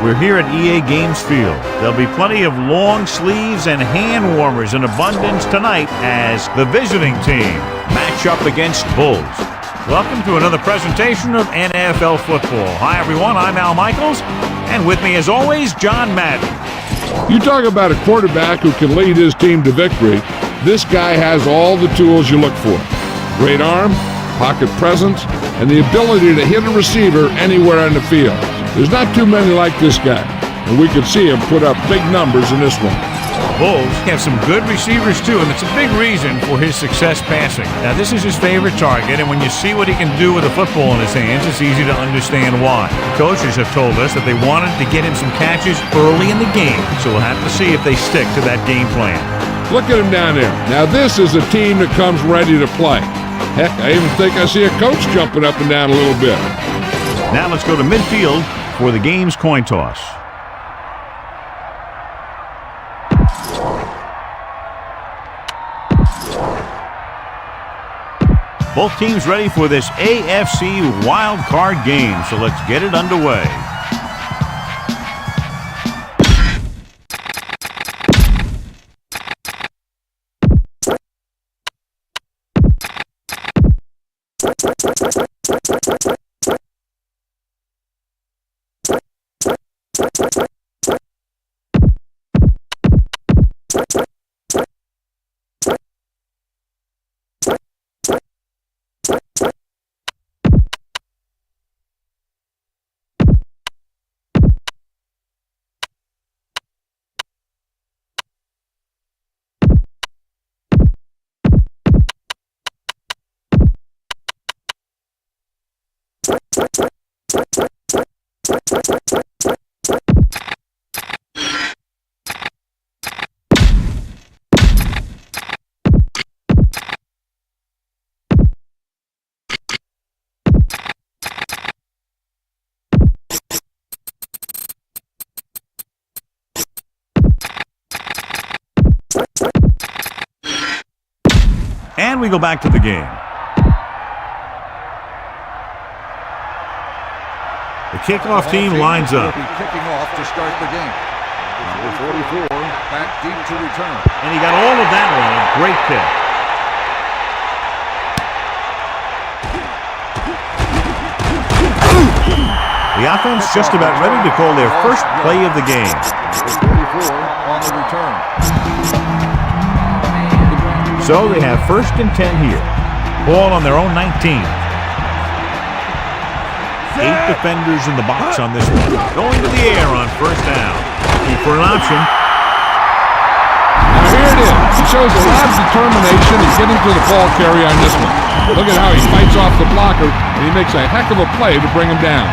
We're here at EA Games Field. There'll be plenty of long sleeves and hand warmers in abundance tonight as the visiting team match up against Bulls. Welcome to another presentation of NFL football. Hi everyone, I'm Al Michaels, and with me as always, John Madden. You talk about a quarterback who can lead his team to victory. This guy has all the tools you look for. Great arm, pocket presence, and the ability to hit a receiver anywhere on the field. There's not too many like this guy, and we could see him put up big numbers in this one. Bulls have some good receivers too, and it's a big reason for his success passing. Now, this is his favorite target, and when you see what he can do with a football in his hands, it's easy to understand why. Coaches have told us that they wanted to get him some catches early in the game, so we'll have to see if they stick to that game plan. Look at him down there. Now, this is a team that comes ready to play. Heck, I even think I see a coach jumping up and down a little bit. Now let's go to midfield for the game's coin toss. Both teams ready for this AFC Wildcard game, so let's get it underway. And we go back to the game. The kickoff team lines up. Kicking off to start the game. Number 44 back deep to return. And he got all of that one. A great pick. The offense just about ready to call their first play of the game. Number 44 on the return. So they have 1st and 10 here. Ball on their own 19. 8 defenders in the box on this one. Going to the air on 1st down. Looking for an option. Now here it is. He shows a lot of determination in getting to the ball carrier on this one. Look at how he fights off the blocker, and he makes a heck of a play to bring him down.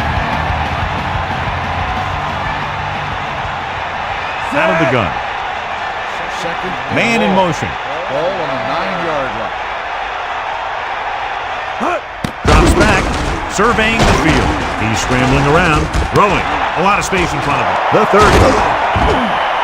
Out of the gun. Man in motion. Ball on the 9-yard line. Drops back. Surveying the field. He's scrambling around. Throwing. A lot of space in front of him. The 30.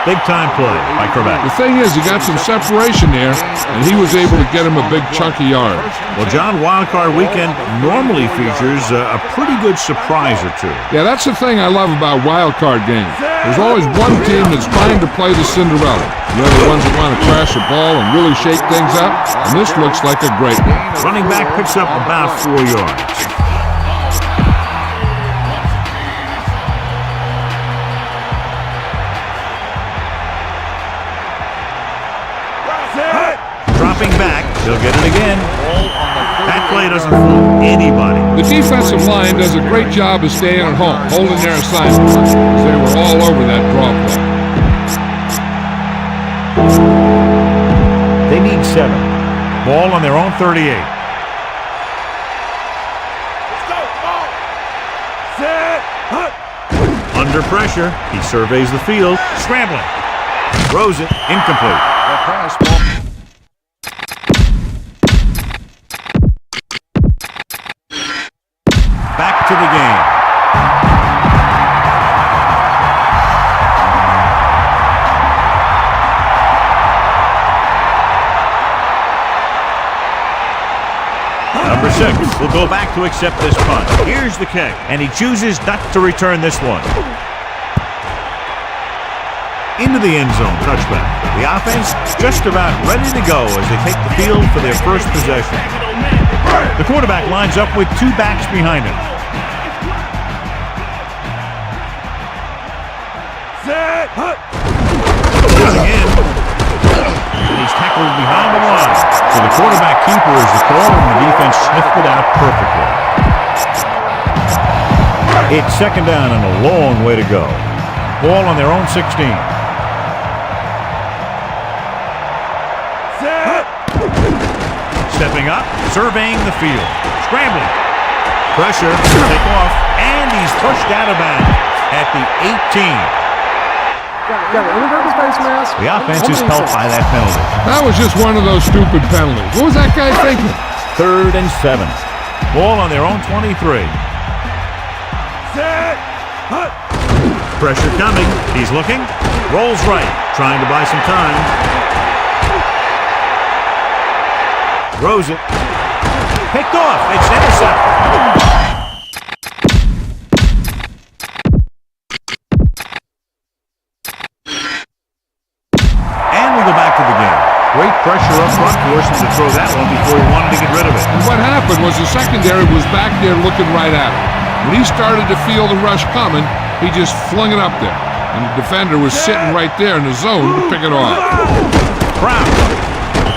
Big time play by Corvette. The thing is, he got some separation there, and he was able to get him a big chunky yard. Well, John, Wildcard Weekend normally features a pretty good surprise or two. Yeah, that's the thing I love about Wildcard games. There's always one team that's trying to play the Cinderella. The other ones that want to crash the ball and really shake things up, and this looks like a great one. Running back picks up about 4 yards. Dropping back, he'll get it again. That play doesn't fool anybody. The defensive line does a great job of staying at home, holding their assignments, because they were all over that draw play. They need 7. Ball on their own 38. Let's go, ball. Set. Under pressure, he surveys the field, scrambling. Throws it, incomplete. The pass ball. Back to the game. Number 6 will go back to accept this punt. Here's the kick, and he chooses not to return this one. into the end zone. Touchback. The offense just about ready to go as they take the field for their first possession. The quarterback lines up with two backs behind him. Closing in. And he's tackled behind the line. So the quarterback keeper is the call, and the defense sniffed it out perfectly. It's second down and a long way to go. Ball on their own 16. Stepping up, surveying the field. Scrambling. Pressure, take off, and he's pushed out of bounds at the 18. The offense is helped by that penalty. That was just one of those stupid penalties. What was that guy thinking? 3rd and 7. Ball on their own 23. Pressure coming. He's looking. Rolls right. Trying to buy some time. Throws it. Picked off. It's intercepted. Great pressure up front, forced him to throw that one before he wanted to get rid of it. And what happened was the secondary was back there looking right at him. When he started to feel the rush coming, he just flung it up there. And the defender was sitting right there in the zone to pick it off. Brown,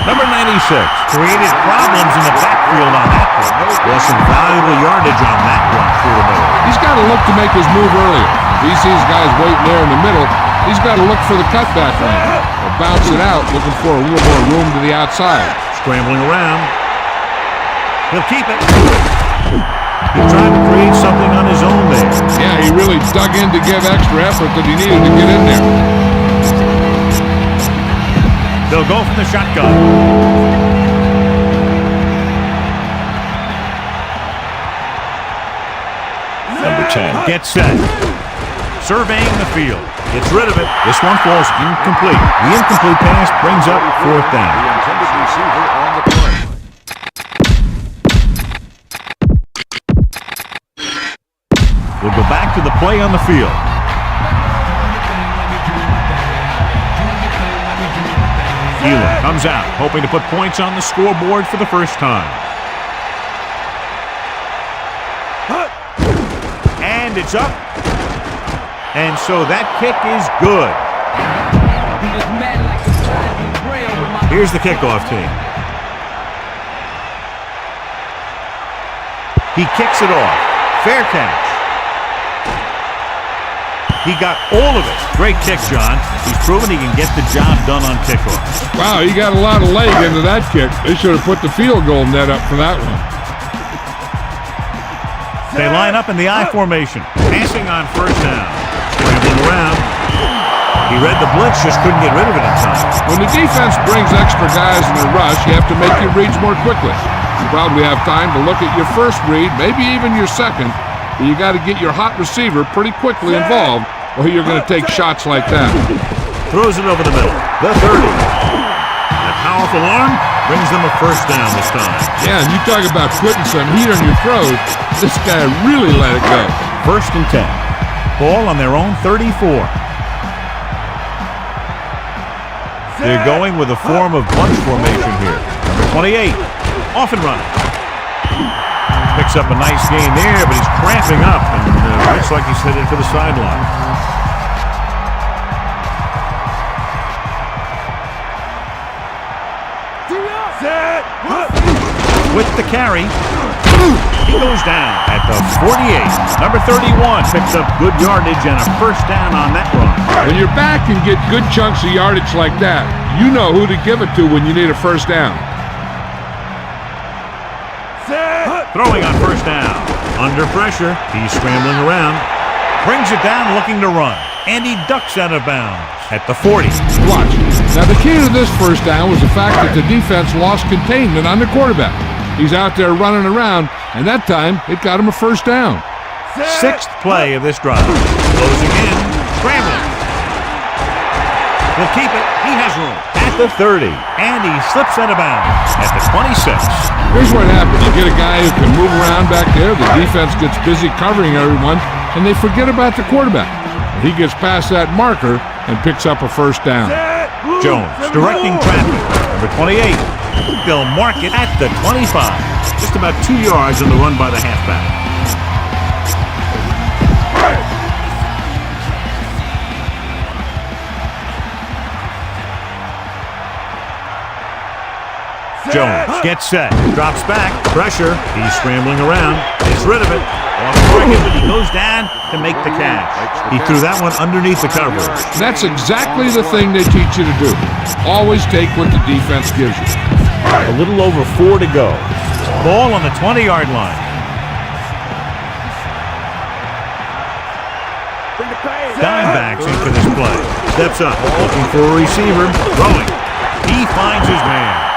number 96, created problems in the backfield on that one. There's some valuable yardage on that one through the middle. He's got to look to make his move earlier. If he sees guys waiting there in the middle, he's got to look for the cutback lane. Or bounce it out, looking for a little more room to the outside. Scrambling around. He'll keep it. He tried to create something on his own there. Yeah, he really dug in to give extra effort that he needed to get in there. They'll go from the shotgun. Number 10 gets set. Surveying the field. Gets rid of it. This one falls incomplete. The incomplete pass brings up 4th down. The intended receiver on the play. We'll go back to the play on the field. Keeler comes out, hoping to put points on the scoreboard for the first time. And it's up. And so that kick is good. Here's the kickoff team. He kicks it off. Fair catch. He got all of it. Great kick, John. He's proven he can get the job done on kickoffs. Wow, he got a lot of leg into that kick. They should have put the field goal net up for that one. They line up in the I formation. Passing on 1st down. Scrambling around. He read the blitz, just couldn't get rid of it in time. When the defense brings extra guys in a rush, you have to make your reads more quickly. You probably have time to look at your first read, maybe even your second, but you got to get your hot receiver pretty quickly involved, or you're going to take shots like that. Throws it over the middle. The 30. That powerful arm brings them a 1st down this time. Yeah, and you talk about putting some heat on your throws. This guy really let it go. 1st and 10. Ball on their own 34. They're going with a form of bunch formation here. Number 28, off and running. Picks up a nice gain there, but he's cramping up, and looks like he's headed for the sideline. With the carry, he goes down at the 48. Number 31 picks up good yardage and a 1st down on that run. When your back can get good chunks of yardage like that, you know who to give it to when you need a 1st down. Throwing on 1st down. Under pressure, he's scrambling around. Brings it down looking to run. And he ducks out of bounds at the 40. Watch. Now the key to this 1st down was the fact that the defense lost containment on the quarterback. He's out there running around, and that time it got him a 1st down. 6th play of this drive. Closing in. Scrambling. He'll keep it. He has room. At the 30. And he slips out of bounds at the 26. Here's what happens. You get a guy who can move around back there. The defense gets busy covering everyone, and they forget about the quarterback. If he gets past that marker, and picks up a first down. Jones directing traffic. Number 28. They'll mark it at the 25. Just about 2 yards on the run by the halfback. Jones gets set, drops back, pressure. He's scrambling around, gets rid of it. Off target, but he goes down to make the catch. He threw that one underneath the coverage. That's exactly the thing they teach you to do. Always take what the defense gives you. A little over 4 to go. Ball on the 20-yard line. Dimebacks in for this play. Steps up, looking for a receiver, throwing. He finds his man.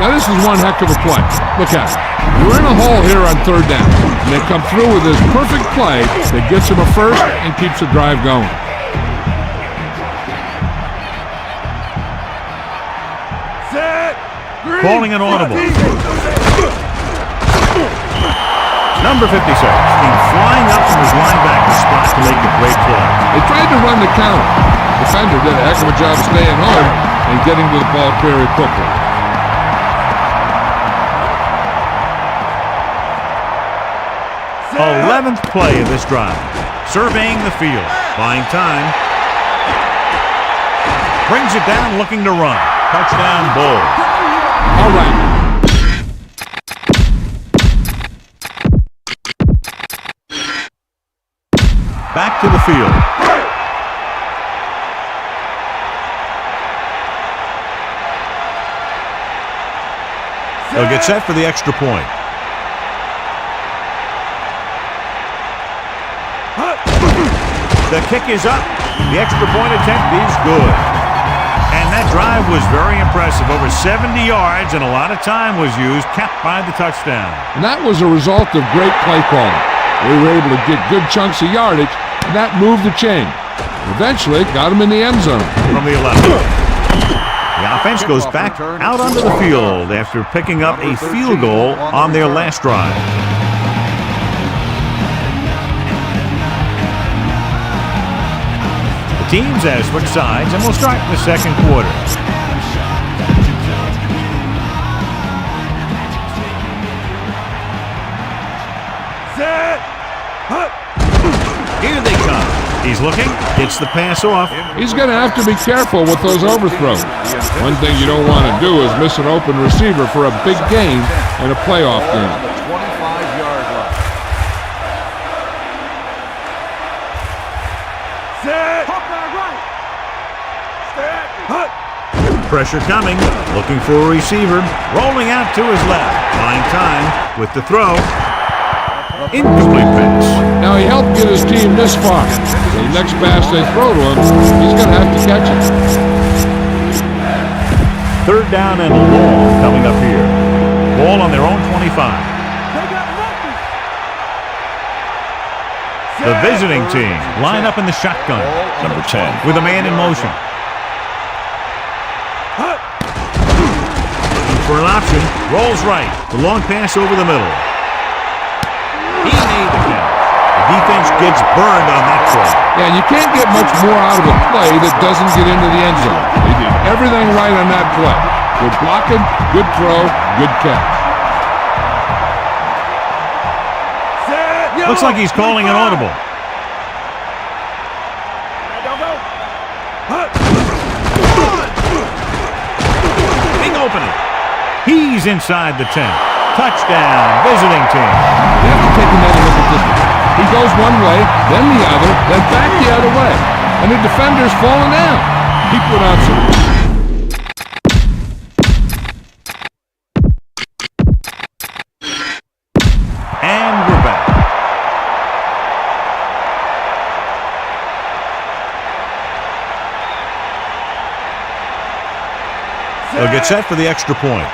Now this is one heck of a play. Look at it. You're in a hole here on third down, and they come through with this perfect play that gets them a first and keeps the drive going. Calling an audible. Number 56 came flying up from his linebacker spot to make a great play. They tried to run the counter. The defender did a heck of a job staying home and getting to the ball very quickly. 11th play of this drive. Surveying the field. Buying time. Brings it down looking to run. Touchdown Bulls. All right. Back to the field. They'll get set for the extra point. The kick is up. The extra point attempt is good. And that drive was very impressive. Over 70 yards and a lot of time was used, capped by the touchdown. And that was a result of great play calling. They were able to get good chunks of yardage, and that moved the chain. Eventually, got them in the end zone. From the 11. The offense goes back out onto the field after picking up a field goal on their last drive. Teams have switched sides, and we'll start the second quarter. Here they come. He's looking, gets the pass off. He's going to have to be careful with those overthrows. One thing you don't want to do is miss an open receiver for a big gain in a playoff game. Pressure coming, looking for a receiver, rolling out to his left. Buying time with the throw. Incomplete pass. Now he helped get his team this far. So the next pass they throw to him, he's going to have to catch it. Third down and long coming up here. Ball on their own 25. The visiting team line up in the shotgun. Number 10 with a man in motion. For an option, rolls right. The long pass over the middle. He made the catch. The defense gets burned on that play. Yeah, you can't get much more out of a play that doesn't get into the end zone. They did everything right on that play. Good blocking, good throw, good catch. Looks like he's calling an audible. Big opening. He's inside the 10. Touchdown, visiting team. You have to take another look at this one. He goes one way, then the other, then back the other way. And the defender's falling down. He put out some. And we're back. They'll get set for the extra point.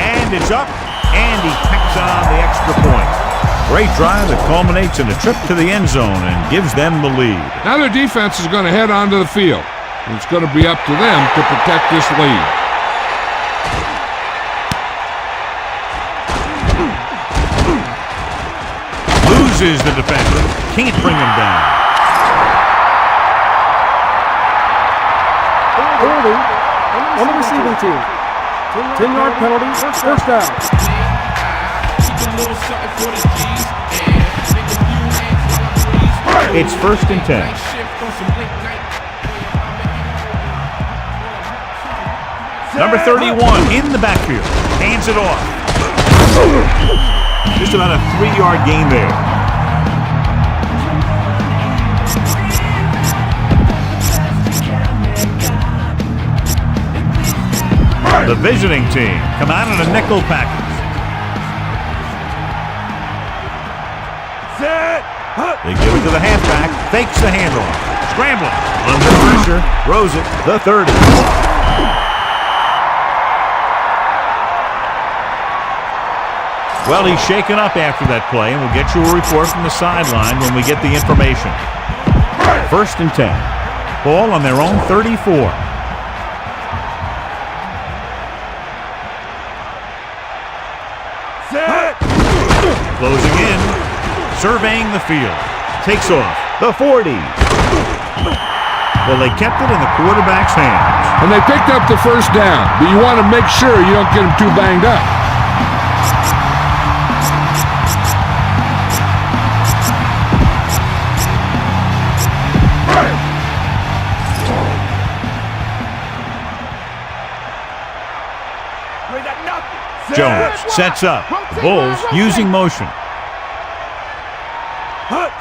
And it's up, and he picks on the extra point. Great drive that culminates in a trip to the end zone and gives them the lead. Now their defense is going to head onto the field. And it's going to be up to them to protect this lead. Bruises the defender. Can't bring him down. Holding on the receiving team. 10-yard penalty, first down. It's 1st and 10. Number 31 in the backfield. Hands it off. Just about a 3-yard gain there. The visiting team come out in a nickel package. They give it to the halfback, fakes the handoff, scrambling, under pressure, throws it, the 30. Well, he's shaken up after that play, and we'll get you a report from the sideline when we get the information. 1st and 10. Ball on their own 34. Closing in, surveying the field, takes off, the 40. Well, they kept it in the quarterback's hands. And they picked up the first down, but you want to make sure you don't get them too banged up. Jones sets up. Bulls using motion.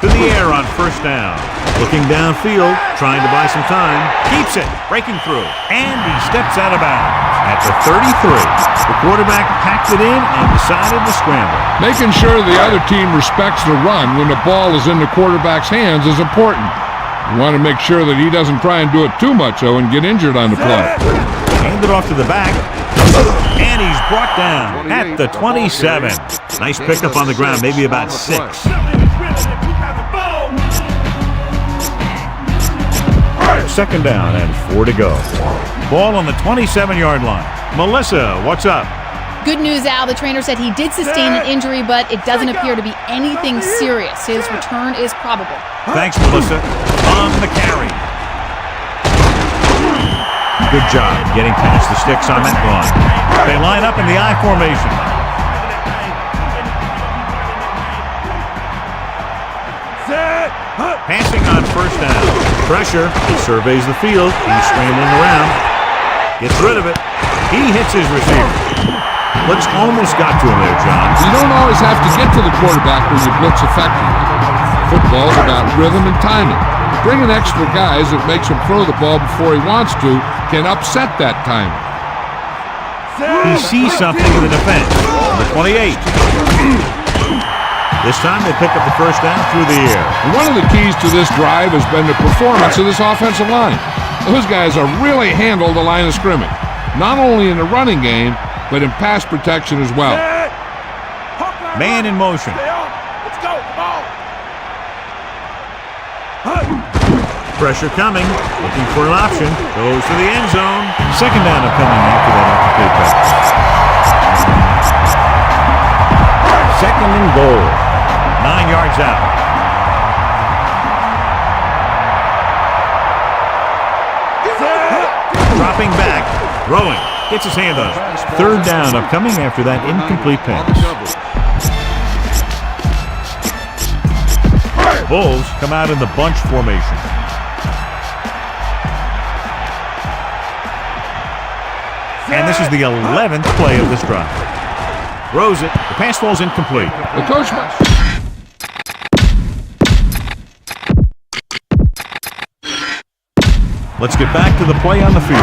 To the air on 1st down. Looking downfield, trying to buy some time. Keeps it, breaking through. And he steps out of bounds at the 33. The quarterback packed it in and decided to scramble. Making sure the other team respects the run when the ball is in the quarterback's hands is important. You want to make sure that he doesn't try and do it too much, though, and get injured on the play. Hand it off to the back. And he's brought down at the 27. Nice pickup on the ground, maybe about 6. 2nd down and 4 to go. Ball on the 27-yard line. Melissa, what's up? Good news, Al. The trainer said he did sustain an injury, but it doesn't appear to be anything serious. His return is probable. Thanks, Melissa. On the carry. Good job getting past the sticks on that line. They line up in the I formation. Passing on 1st down. Pressure. He surveys the field. He's scrambling around. Gets rid of it. He hits his receiver. Blitz almost got to him there, John. You don't always have to get to the quarterback when you blitz effectively. Football's about rhythm and timing. Bringing extra guys that makes him throw the ball before he wants to can upset that timing. He sees something in the defense. Number 28. This time they pick up the 1st down through the air. And one of the keys to this drive has been the performance of this offensive line. Those guys have really handled the line of scrimmage, not only in the running game, but in pass protection as well. Man in motion. Let's go. Pressure coming. Looking for an option. Goes to the end zone. 2nd down coming after that incomplete pass. 2nd and goal. 9 yards out. Dropping back. Throwing. Gets his hand on it. 3rd down upcoming after that incomplete pass. Bulls come out in the bunch formation. And this is the 11th play of this drive. Throws it. The pass falls incomplete. The coach. Let's get back to the play on the field.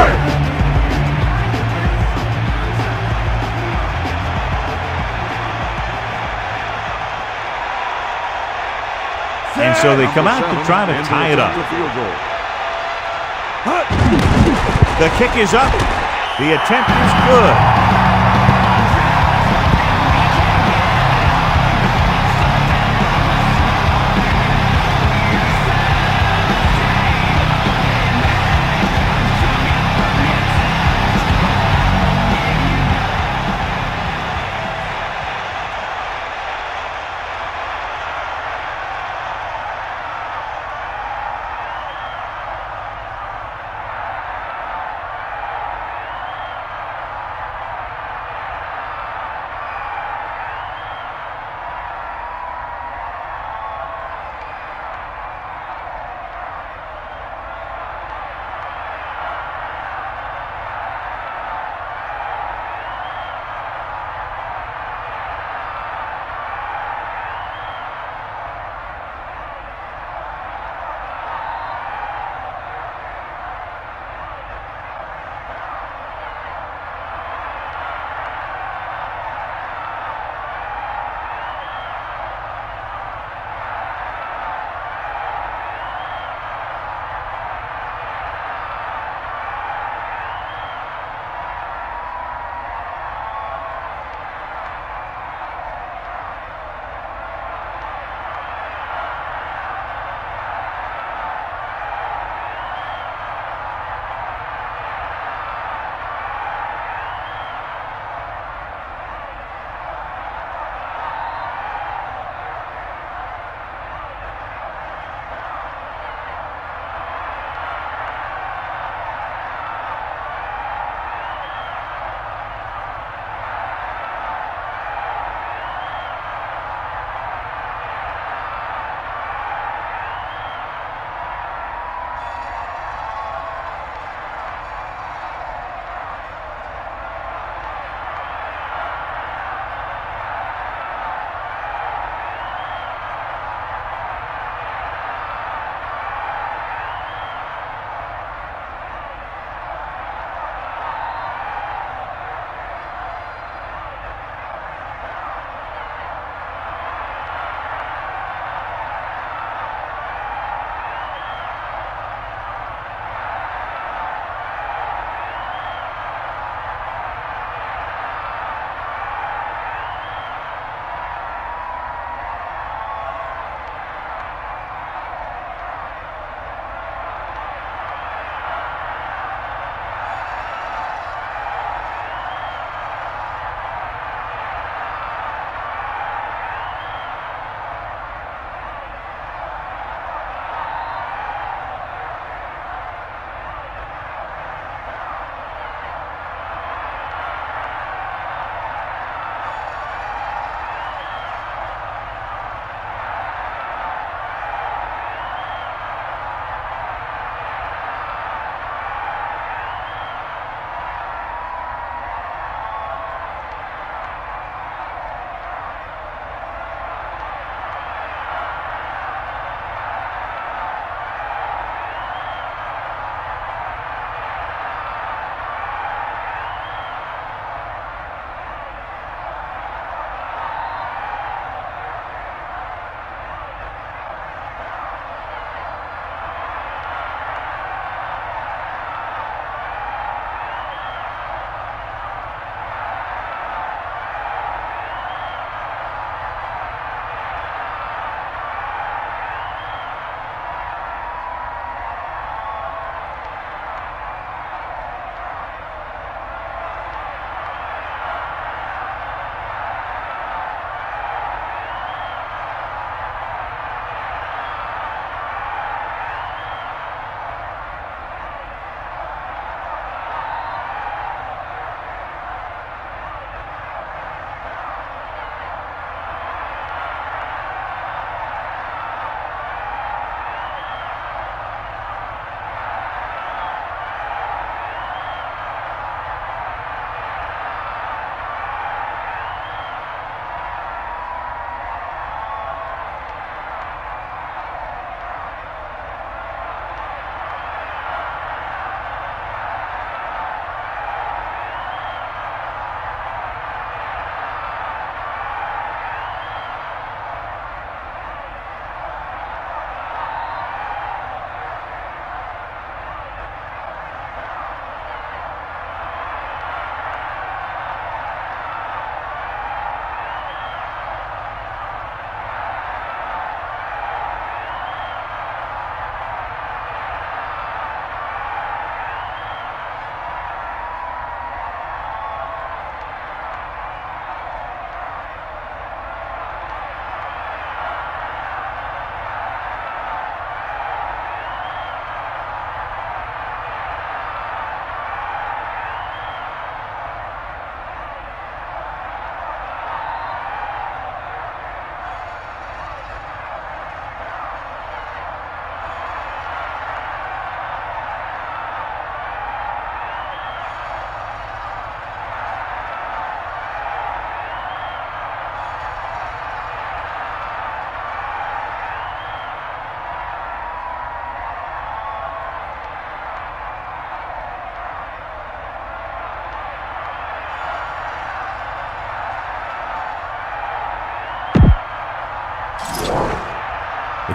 And so they come out to try to tie it up. The kick is up. The attempt is good.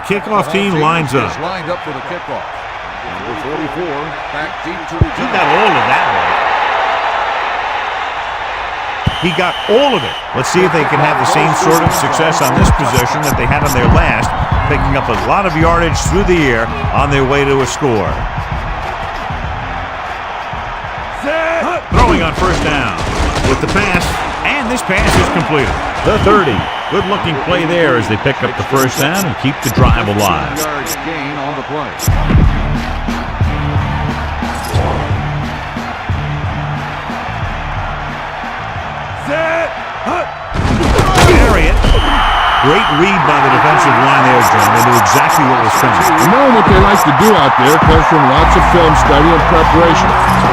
kickoff team lines up. Is lined up for the kickoff. Number 44, back deep to the He got all of that one. He got all of it. Let's see if they can have the same sort of success on this possession that they had on their last, picking up a lot of yardage through the air on their way to a score. Throwing on first down with the pass, and this pass is completed. The 30. Good-looking play there as they pick up the first down and keep the drive alive. yards gain on the play. Carry it. Great read by the defensive line there, John. They knew exactly what was coming. And knowing what they like to do out there comes from lots of film study and preparation.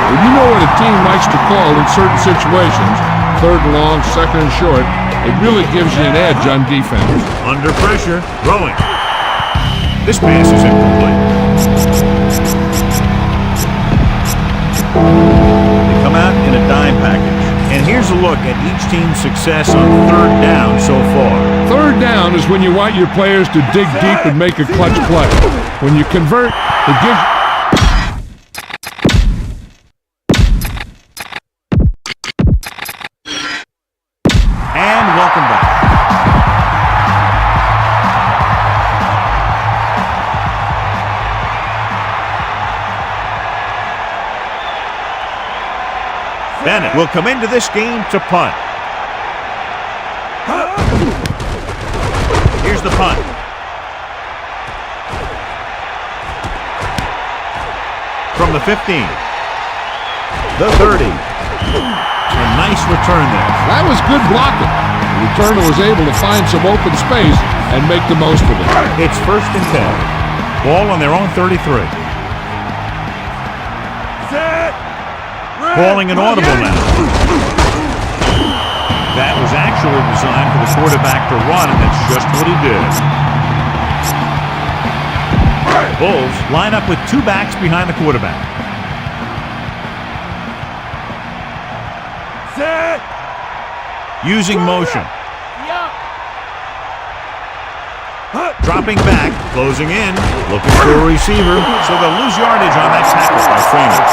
When you know what a team likes to call in certain situations, third and long, second and short, it really gives you an edge on defense. Under pressure, throwing. This pass is incomplete. They come out in a dime package. And here's a look at each team's success on third down so far. Third down is when you want your players to dig deep and make a clutch play. When you convert, it gives... And welcome back. Bennett will come into this game to punt. Here's the punt. From the 15. The 30. A nice return there. That was good blocking. The returner was able to find some open space and make the most of it. It's first and 10. Ball on their own 33. Calling an audible now. That was actually designed for the quarterback to run, and that's just what he did. Bulls line up with two backs behind the quarterback. Using motion. Dropping back, closing in, looking for a receiver, so they'll lose yardage on that tackle by Freeman.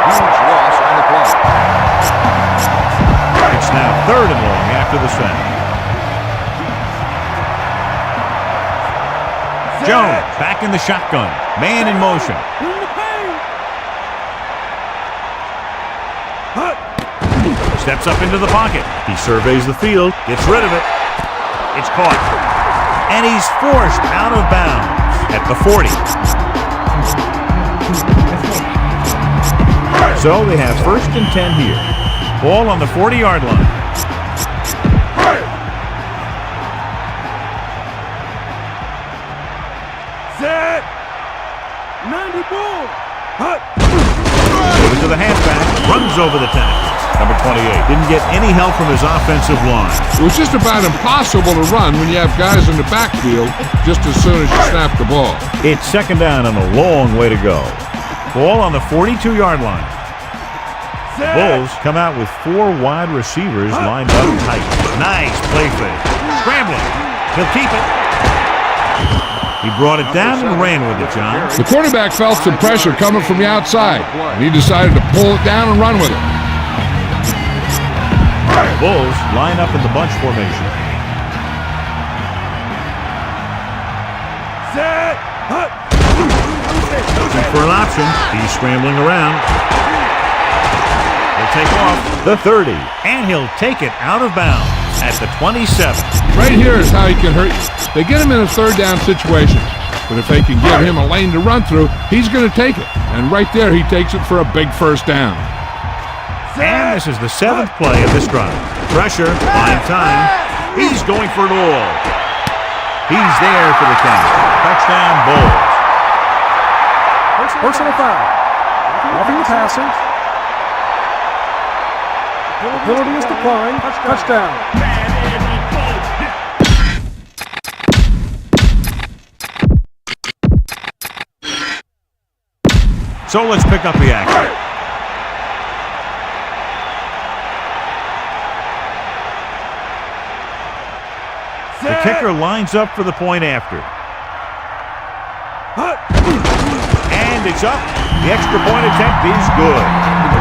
Huge loss on the play. It's now third and long after the sack. Jones back in the shotgun. Man in motion. Steps up into the pocket. He surveys the field, gets rid of it. It's caught. And he's forced out of bounds at the 40. So they have first and 10 here. Ball on the 40-yard line. Set. 90 ball. Give it to the halfback. Runs over the tackle. Number 28. Didn't get any help from his offensive line. It was just about impossible to run when you have guys in the backfield just as soon as you snap the ball. It's second down and a long way to go. Ball on the 42-yard line. The Bulls come out with four wide receivers lined up tight. Nice play fake. Scrambling. He'll keep it. He brought it down and ran with it, John. The quarterback felt some pressure coming from the outside, and he decided to pull it down and run with it. The Bulls line up in the bunch formation. Looking for an option. He's scrambling around. He'll take off the 30, and he'll take it out of bounds at the 27. Right here is how he can hurt you. They get him in a third down situation, but if they can give him a lane to run through, he's going to take it. And right there, he takes it for a big first down. And this is the seventh play of this drive. Pressure, buying time. He's going for it all. He's there for the count. Touchdown, Bulls. Personal foul. Roughing the passer. Penalty is declined. Touchdown. So let's pick up the action. The kicker lines up for the point after. And it's up. The extra point attempt is good.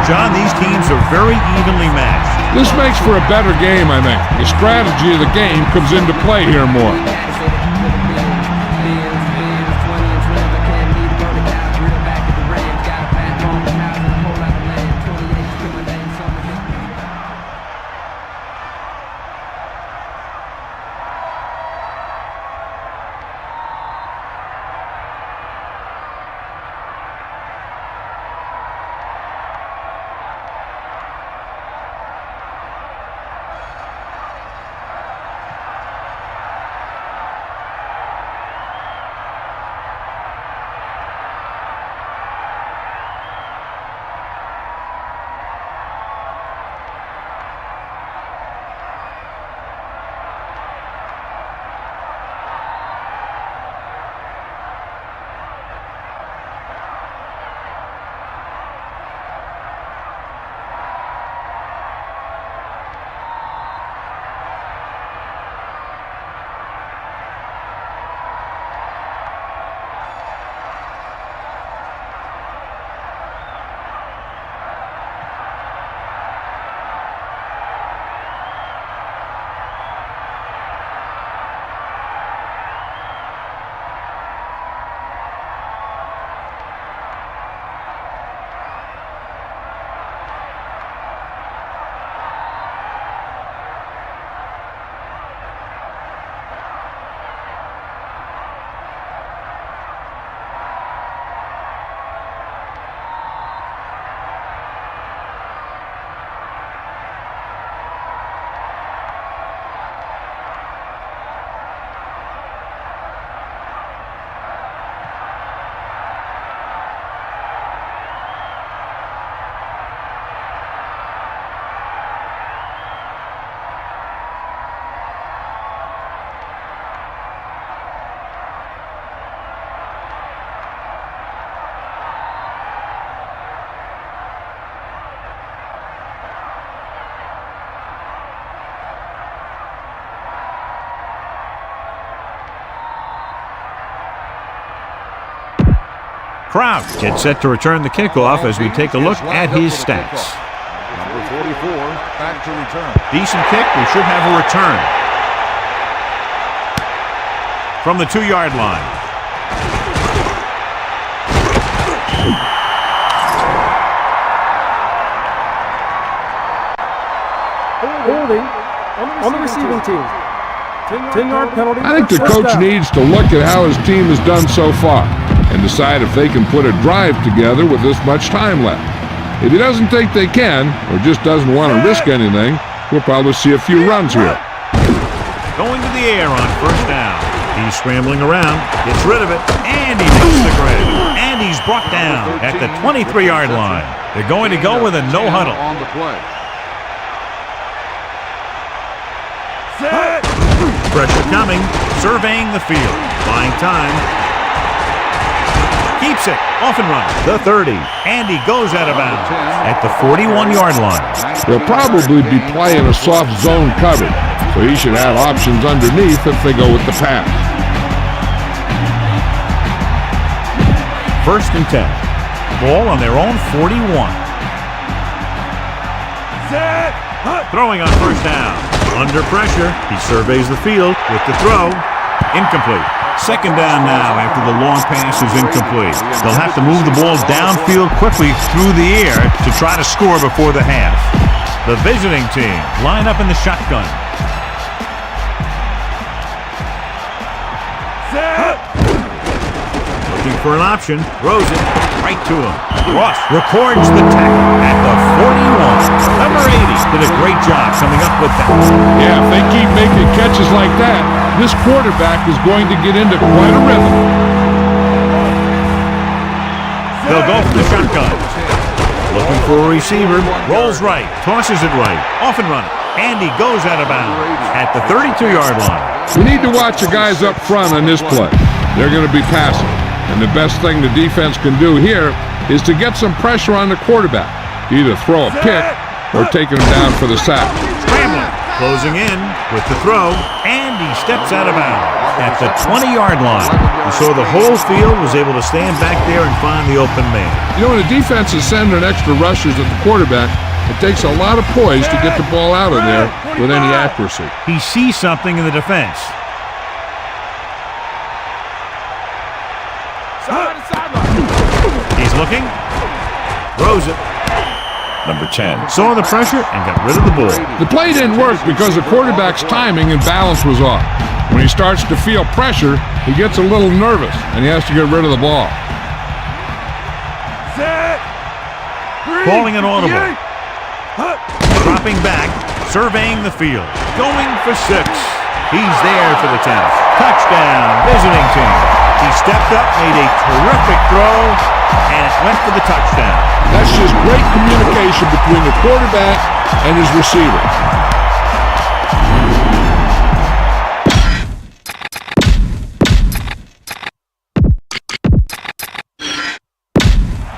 John, these teams are very evenly matched. This makes for a better game, I think. The strategy of the game comes into play here more. Crouch gets set to return the kickoff as we take a look at his stats. Number 44, back to return. Decent kick. We should have a return. From the 2-yard line. Holding on the receiving team. 10-yard penalty. I think the coach needs to look at how his team has done so far and decide if they can put a drive together with this much time left. If he doesn't think they can, or just doesn't want to risk anything, we'll probably see a few runs here. Going to the air on first down. He's scrambling around, gets rid of it, and he makes the grab. And he's brought down at the 23-yard line. They're going to go with a no huddle. On the play. Pressure coming, surveying the field, buying time. Keeps it, off and running, the 30, and he goes out of bounds at the 41-yard line. They'll probably be playing a soft zone coverage, so he should have options underneath if they go with the pass. First and 10. Ball on their own 41. Throwing on first down. Under pressure, he surveys the field with the throw. Incomplete. Second down now after the long pass is incomplete. They'll have to move the ball downfield quickly through the air to try to score before the half. The visiting team line up in the shotgun. Looking for an option. Throws it right to him. Ross records the tackle at the 41. Number 80 did a great job coming up with that. Yeah, if they keep making catches like that, this quarterback is going to get into quite a rhythm. They'll go for the shotgun. Looking for a receiver. Rolls right. Tosses it right. Off and running. And he goes out of bounds at the 32-yard line. We need to watch the guys up front on this play. They're going to be passing. And the best thing the defense can do here is to get some pressure on the quarterback. Either throw a pick or taking him down for the sack. Scrambling. Closing in with the throw. And he steps out of bounds at the 20-yard line. You saw the whole field was able to stand back there and find the open man. You know, when a defense is sending extra rushers at the quarterback, it takes a lot of poise to get the ball out of there with any accuracy. He sees something in the defense. He's looking. Throws it. Number 10. Saw the pressure and got rid of the ball. The play didn't work because the quarterback's timing and balance was off. When he starts to feel pressure, he gets a little nervous, and he has to get rid of the ball. Calling an audible. Dropping back, surveying the field. Going for 6. He's there for the 10th. Touchdown, visiting team. He stepped up, made a terrific throw, and it went for the touchdown. That's just great communication between the quarterback and his receiver.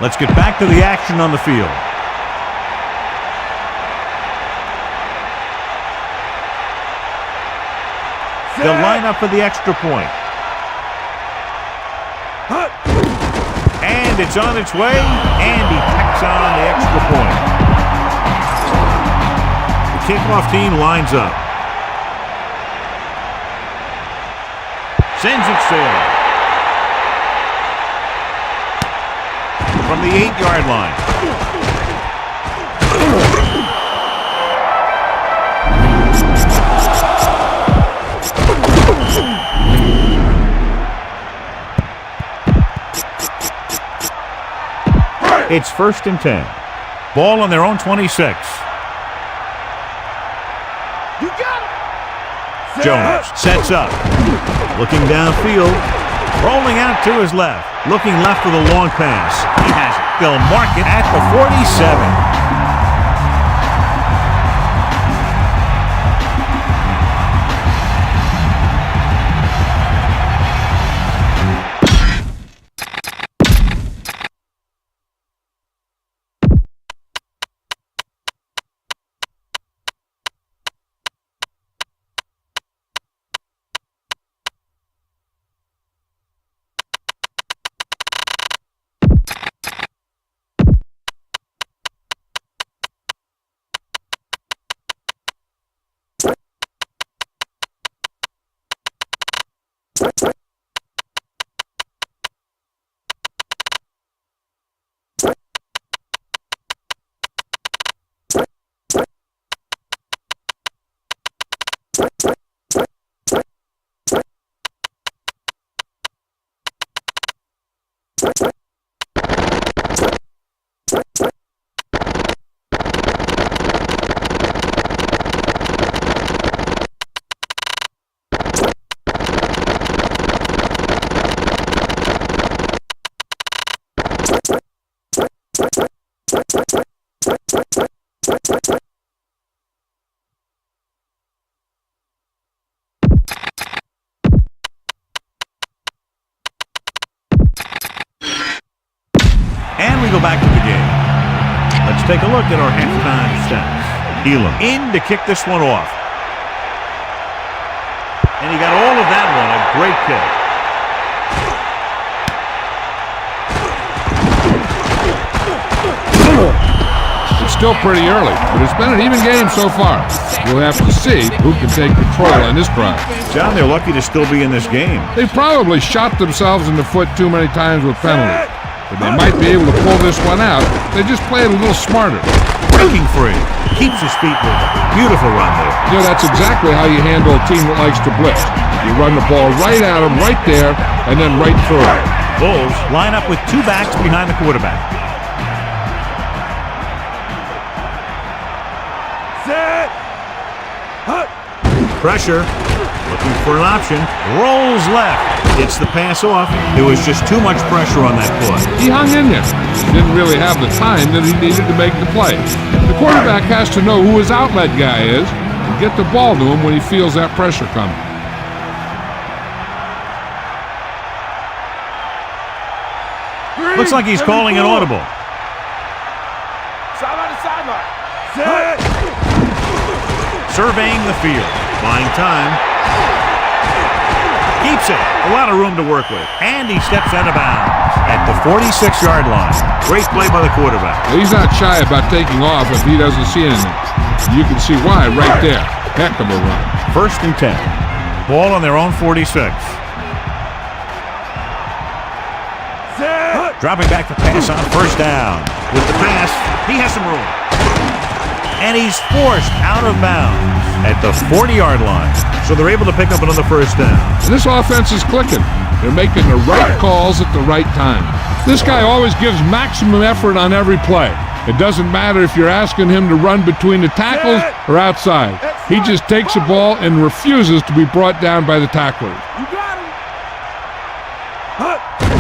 Let's get back to the action on the field. They'll line up for the extra point. And it's on its way, and he tacks on the extra point. The kickoff team lines up. Sends it sailing. From the 8-yard line. It's 1st and 10. Ball on their own 26. You got it. Jones sets up. Looking downfield. Rolling out to his left. Looking left for the long pass. He has it. They'll mark it at the 47. And we go back to the game. Let's take a look at our halftime stats. Elam in to kick this one off. And he got all of that one. A great kick. It's still pretty early, but it's been an even game so far. We'll have to see who can take control in this drive. John, they're lucky to still be in this game. They probably shot themselves in the foot too many times with penalties. But they might be able to pull this one out. They just played a little smarter. Breaking free. Keeps his feet moving. Beautiful run there. You know, that's exactly how you handle a team that likes to blitz. You run the ball right at them, right there, and then right through it. Bulls line up with 2 backs behind the quarterback. Set. Pressure. Looking for an option. Rolls left. Gets the pass off. There was just too much pressure on that play. He hung in there. Didn't really have the time that he needed to make the play. The quarterback has to know who his outlet guy is and get the ball to him when he feels that pressure coming. Looks like he's calling an audible. Sideline to sideline. Set. Surveying the field. Buying time. Keeps it. A lot of room to work with. And he steps out of bounds at the 46-yard line. Great play by the quarterback. He's not shy about taking off if he doesn't see anything. You can see why right there. Heck of a run. 1st and 10. Ball on their own 46. Dropping back to pass on 1st down. With the pass, he has some room. And he's forced out of bounds at the 40-yard line. So they're able to pick up another 1st down. This offense is clicking. They're making the right calls at the right time. This guy always gives maximum effort on every play. It doesn't matter if you're asking him to run between the tackles or outside. He just takes the ball and refuses to be brought down by the tacklers.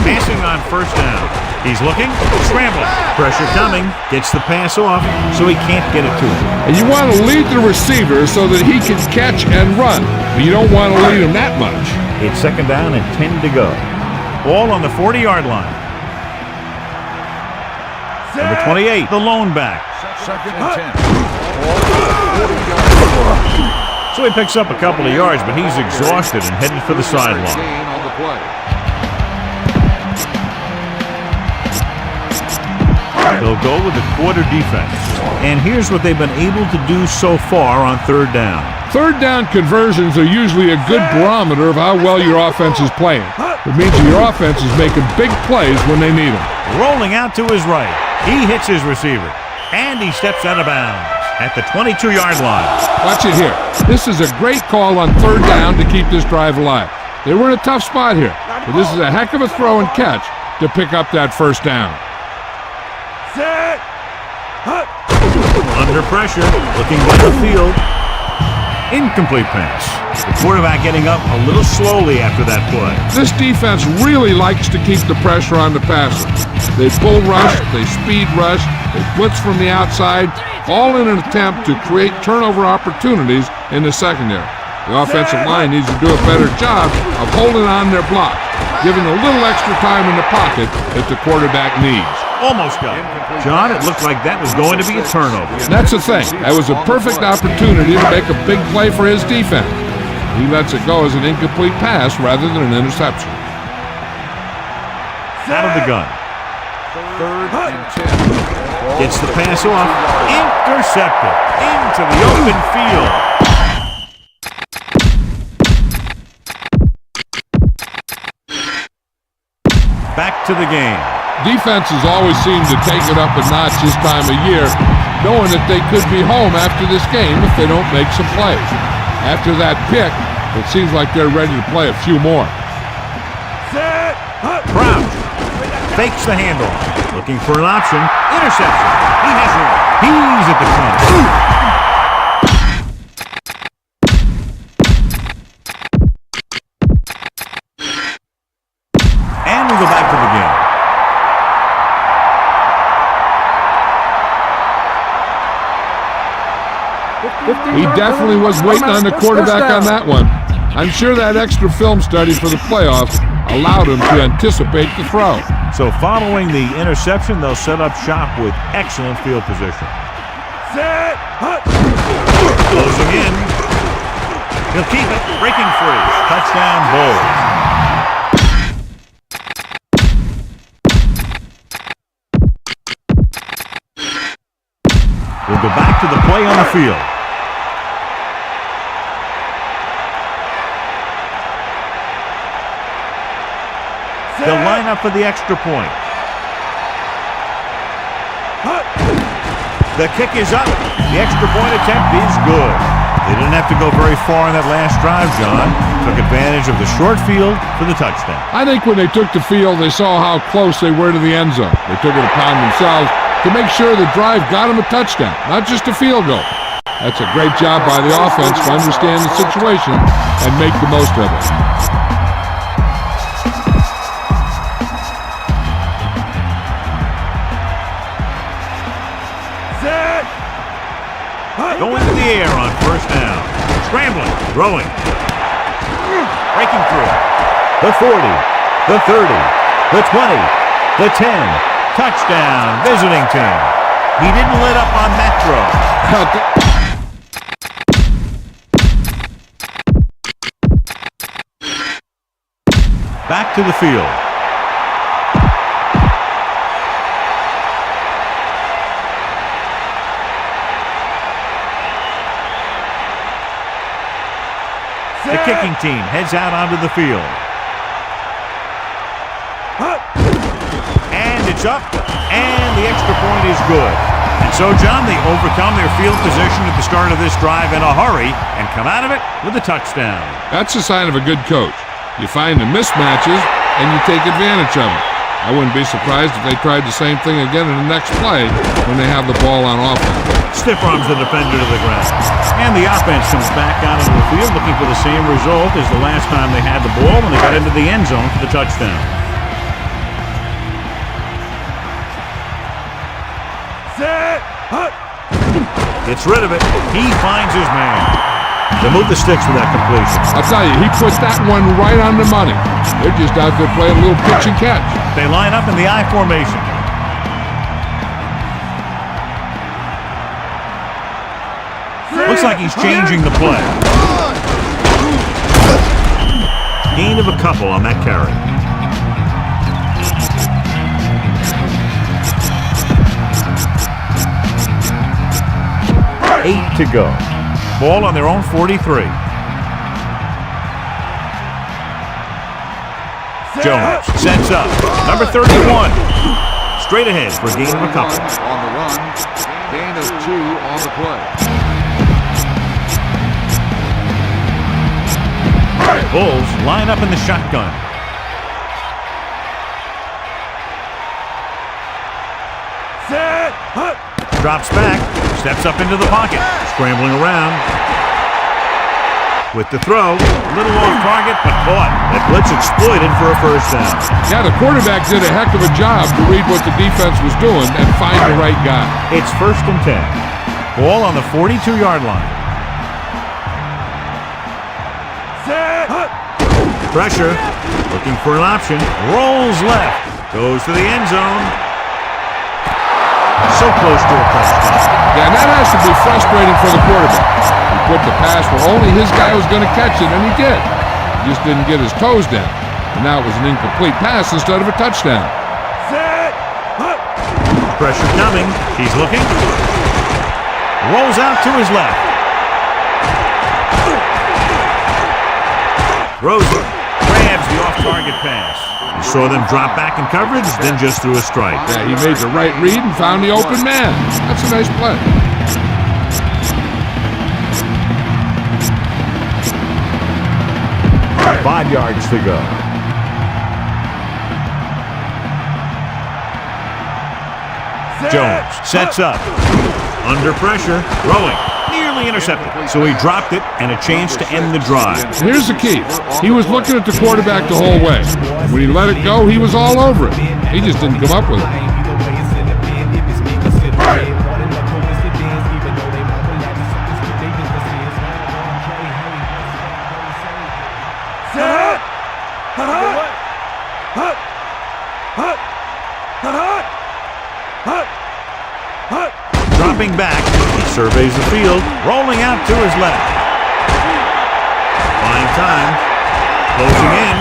Passing on 1st down. He's looking, scrambling. Pressure coming, gets the pass off, so he can't get it to him. And you want to lead the receiver so that he can catch and run, but you don't want to lead him that much. It's 2nd down and 10 to go. Ball on the 40-yard line. Number 28, the lone back. 2nd and 10. So he picks up a couple of yards, but he's exhausted and headed for the sideline. Gain on the play. They'll go with the quarter defense. And here's what they've been able to do so far on 3rd down. 3rd down conversions are usually a good barometer of how well your offense is playing. It means your offense is making big plays when they need them. Rolling out to his right. He hits his receiver. And he steps out of bounds at the 22-yard line. Watch it here. This is a great call on 3rd down to keep this drive alive. They were in a tough spot here, but this is a heck of a throw and catch to pick up that 1st down. Under pressure, looking down the field. Incomplete pass. The quarterback getting up a little slowly after that play. This defense really likes to keep the pressure on the passer. They bull rush, they speed rush, they blitz from the outside, all in an attempt to create turnover opportunities in the secondary. The offensive line needs to do a better job of holding on their block, giving a little extra time in the pocket that the quarterback needs. Almost got it. John, it looked like that was going to be a turnover. That's the thing. That was a perfect opportunity to make a big play for his defense. He lets it go as an incomplete pass rather than an interception. Out of the gun. 3rd and 10. Gets the pass off. Intercepted. Into the open field. Back to the game. Defenses always seem to take it up a notch this time of year, knowing that they could be home after this game if they don't make some plays. After that pick, it seems like they're ready to play a few more. Crouch. Fakes the handoff. Looking for an option. Interception. He has it. He's at the front. And we'll go back to the game. He definitely was waiting on the quarterback on that one. I'm sure that extra film study for the playoffs allowed him to anticipate the throw. So following the interception, they'll set up shop with excellent field position. Closing in. He'll keep it. Breaking free. Touchdown, Bulls. We'll go back to the play on the field. They'll line up for the extra point. The kick is up. The extra point attempt is good. They didn't have to go very far in that last drive, John. Took advantage of the short field for the touchdown. I think when they took the field, they saw how close they were to the end zone. They took it upon themselves to make sure the drive got them a touchdown, not just a field goal. That's a great job by the offense to understand the situation and make the most of it. Going to the air on 1st down. Scrambling, throwing. Breaking through. The 40, the 30, the 20, the 10. Touchdown, visiting team. He didn't let up on that throw. Back to the field. The kicking team heads out onto the field. And it's up, and the extra point is good. And so, John, they overcome their field position at the start of this drive in a hurry and come out of it with a touchdown. That's a sign of a good coach. You find the mismatches, and you take advantage of them. I wouldn't be surprised if they tried the same thing again in the next play when they have the ball on offense. Stiff arms the defender to the ground. And the offense comes back out into the field looking for the same result as the last time they had the ball when they got into the end zone for the touchdown. Gets rid of it. He finds his man. They move the sticks with that completion. I'll tell you, he put that one right on the money. They're just out there playing a little pitch and catch. They line up in the I formation. Looks like he's changing the play. Gain of a couple on that carry. Eight to go. Ball on their own 43. Jones sets up. Number 31. Straight ahead for a gain of a couple. On the run. Gain of 2 on the play. Bulls line up in the shotgun. Drops back. Steps up into the pocket. Scrambling around. With the throw. A little off target, but caught. That blitz exploited for a first down. Yeah, the quarterback did a heck of a job to read what the defense was doing and find the right guy. It's 1st and 10. Ball on the 42-yard line. Pressure. Looking for an option. Rolls left. Goes to the end zone. So close to a touchdown. Yeah, and that has to be frustrating for the quarterback. He put the pass where only his guy was going to catch it, and he did. He just didn't get his toes down. And now it was an incomplete pass instead of a touchdown. Pressure coming. He's looking. Rolls out to his left. Throws it. Grabs the off-target pass. He saw them drop back in coverage, then just threw a strike. Yeah, he made the right read and found the open man. That's a nice play. Five yards to go. Jones sets up. Under pressure. Throwing. Nearly intercepted. So he dropped it and a chance to end the drive. Here's the key. He was looking at the quarterback the whole way. When he let it go, he was all over it. He just didn't come up with it. Dropping back, he surveys the field, rolling out to his left. Fine time, closing in.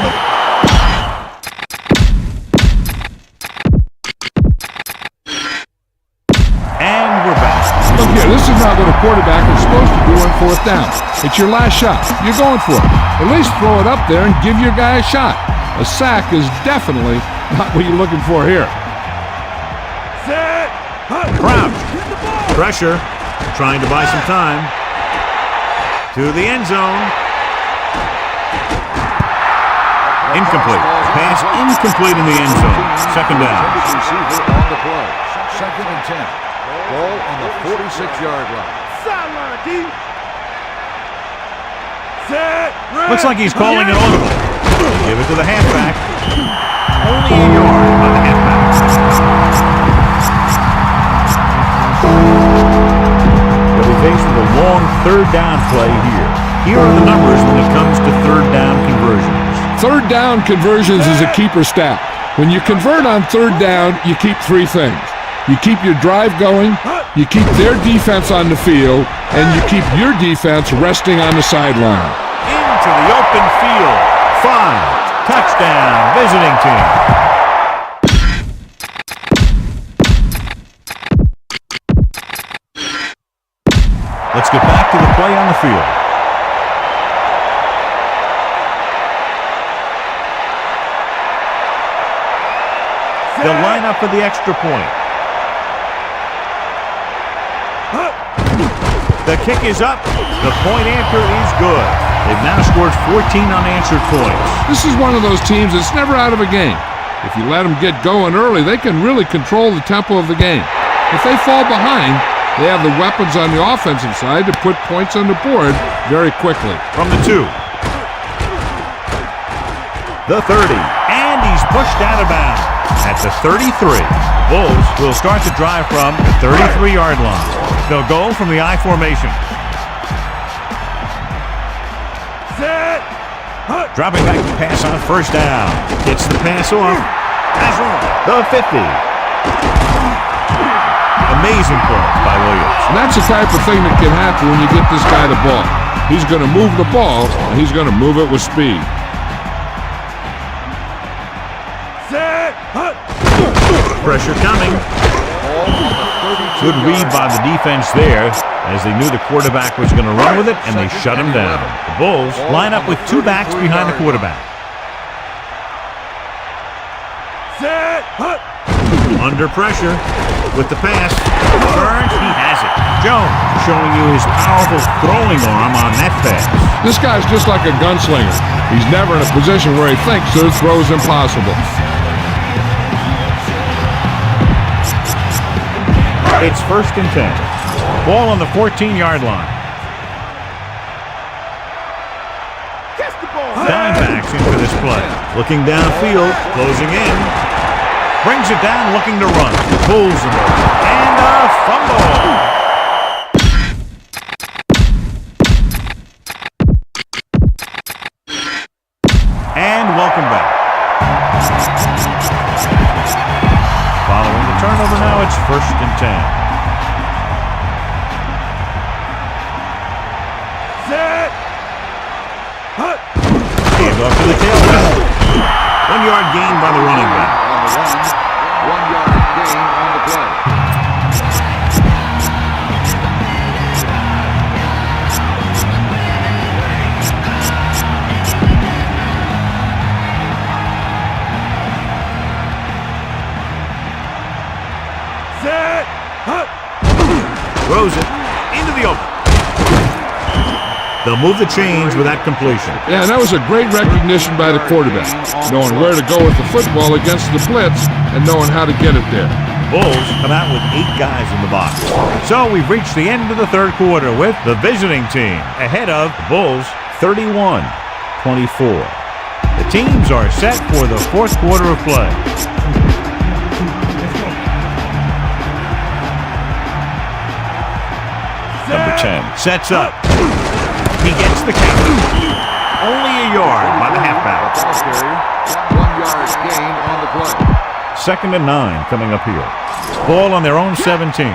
And we're back. Look here, this is not what a quarterback is supposed to do on 4th down. It's your last shot. You're going for it. At least throw it up there and give your guy a shot. A sack is definitely not what you're looking for here. Crouch. Pressure. Trying to buy some time. To the end zone. Incomplete. Pass incomplete in the end zone. Second down. Receiver on the play. 2nd and 10. Ball on the 46-yard line. Looks like he's calling it audible. Give it to the halfback. Only a yard on the halfback. They'll be faced with a long 3rd down play here. Here are the numbers when it comes to 3rd down conversions. 3rd down conversions is a keeper stat. When you convert on 3rd down, you keep 3 things. You keep your drive going, you keep their defense on the field, and you keep your defense resting on the sideline. Into the open field. 5 Touchdown, visiting team. Let's get back to the play on the field. They'll line up for the extra point. The kick is up. The point after is good. They've now scored 14 unanswered points. This is one of those teams that's never out of a game. If you let them get going early, they can really control the tempo of the game. If they fall behind, they have the weapons on the offensive side to put points on the board very quickly. From the 2. The 30. And he's pushed out of bounds at the 33. Bulls will start the drive from the 33-yard line. They'll go from the I formation. Set. Dropping back to pass on first down. Gets the pass off. The 50. Amazing play by Williams. And that's the type of thing that can happen when you get this guy the ball. He's going to move the ball, and he's going to move it with speed. Pressure coming. Good read by the defense there, as they knew the quarterback was going to run with it, and they shut him down. The Bulls line up with 2 backs behind the quarterback. Under pressure with the pass. Burns, he has it. Jones showing you his powerful throwing arm on that pass. This guy's just like a gunslinger. He's never in a position where he thinks his throw's impossible. It's 1st and 10. Ball on the 14-yard line. Dimebacks in for this play. Looking downfield, closing in. Brings it down, looking to run. Pulls him over. And a fumble. And welcome back. Following the turnover now, it's 1st and 10. Set. Hand off to the tailback. 1-yard gain by the running back. On the 1-yard gain on the play. Throws it into the open. They'll move the chains with that completion. Yeah, and that was a great recognition by the quarterback, knowing where to go with the football against the blitz and knowing how to get it there. Bulls come out with 8 guys in the box. So we've reached the end of the 3rd quarter with the visiting team ahead of the Bulls 31-24. The teams are set for the 4th quarter of play. Number 10. Sets up. He gets the kick. Only a yard by the halfback. 1-yard gain on the play. 2nd and 9 coming up here. Ball on their own 17.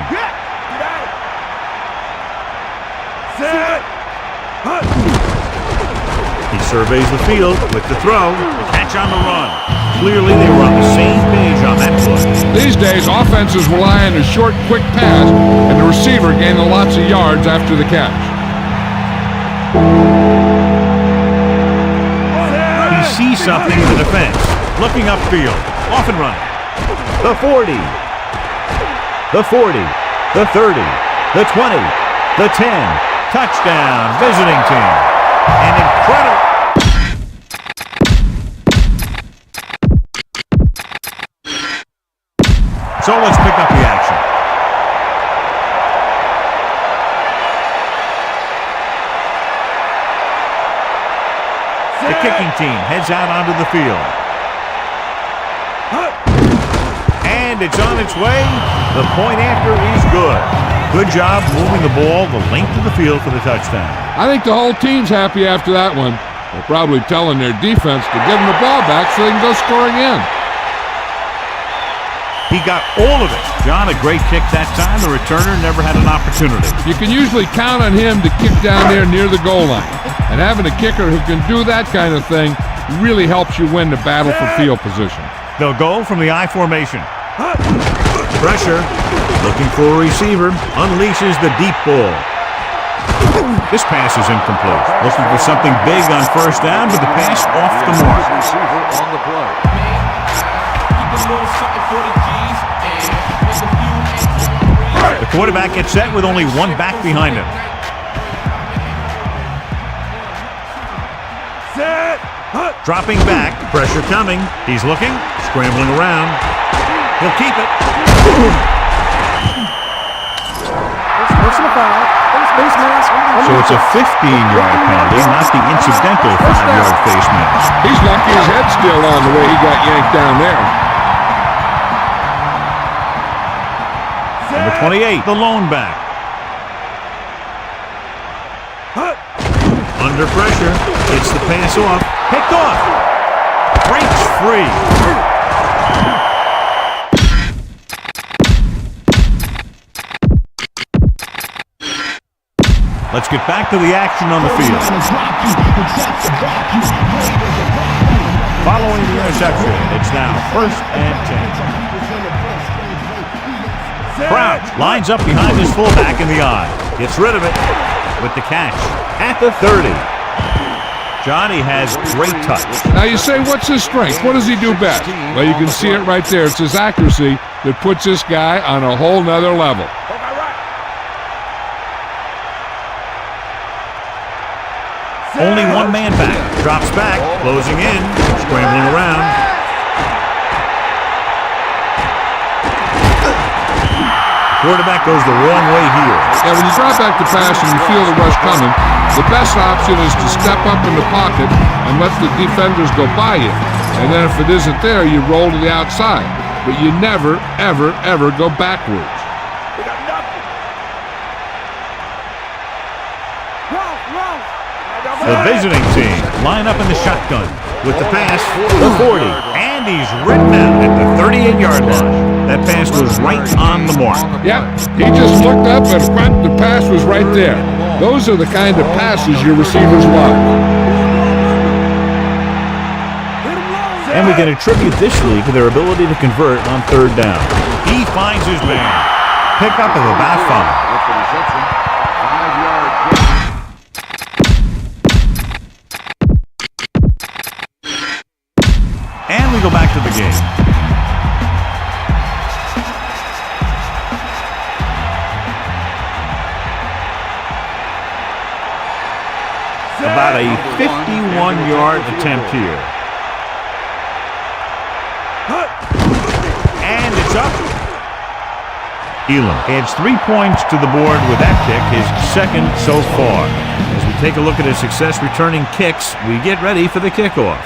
He surveys the field with the throw. The catch on the run. Clearly they were on the same page on that play. These days, offenses rely on a short, quick pass, and the receiver gaining lots of yards after the catch. He sees something in the defense. Looking upfield. Off and running. The 40. The 40. The 30. The 20. The 10. Touchdown, visiting team. An incredible... So let's pick up the action. The kicking team heads out onto the field. And it's on its way. The point after is good. Good job moving the ball the length of the field for the touchdown. I think the whole team's happy after that one. They're probably telling their defense to give them the ball back so they can go scoring in. He got all of it. John, a great kick that time. The returner never had an opportunity. You can usually count on him to kick down there near the goal line. And having a kicker who can do that kind of thing really helps you win the battle for field position. They'll go from the I formation. Pressure. Looking for a receiver. Unleashes the deep ball. This pass is incomplete. Looking for something big on first down, but the pass off the mark. Receiver on the play. The quarterback gets set with only one back behind him. Dropping back, pressure coming. He's looking, scrambling around. He'll keep it. Personal foul. Face mask. So it's a 15-yard penalty, not the incidental 5-yard face mask. He's lucky his head's still on the way he got yanked down there. Number 28, the lone back. Under pressure, gets the pass off, picked off, breaks free. Let's get back to the action on the field. Following the interception, it's now 1st and 10. Crouch lines up behind his fullback in the eye. Gets rid of it with the catch at the 30. Johnny has great touch. Now you say, what's his strength? What does he do best? Well, you can see it right there. It's his accuracy that puts this guy on a whole nother level. Only one man back. Drops back, closing in, scrambling around. Quarterback goes the wrong way here. Yeah, when you drop back to pass and you feel the rush coming, the best option is to step up in the pocket and let the defenders go by you. And then if it isn't there, you roll to the outside. But you never, ever, ever go backwards. The visiting team line up in the shotgun with the pass, the 40, and he's ridden out at the 38-yard line. That pass was right on the mark. Yeah, he just looked up and the pass was right there. Those are the kind of passes your receivers love. And we can attribute this league to their ability to convert on 3rd down. He finds his man. Pickup of about 5. With the reception, 5-yard gain. And we go back to the game. About a 51-yard attempt here. And it's up. Elam adds 3 points to the board with that kick, his 2nd so far. As we take a look at his success returning kicks, we get ready for the kickoff.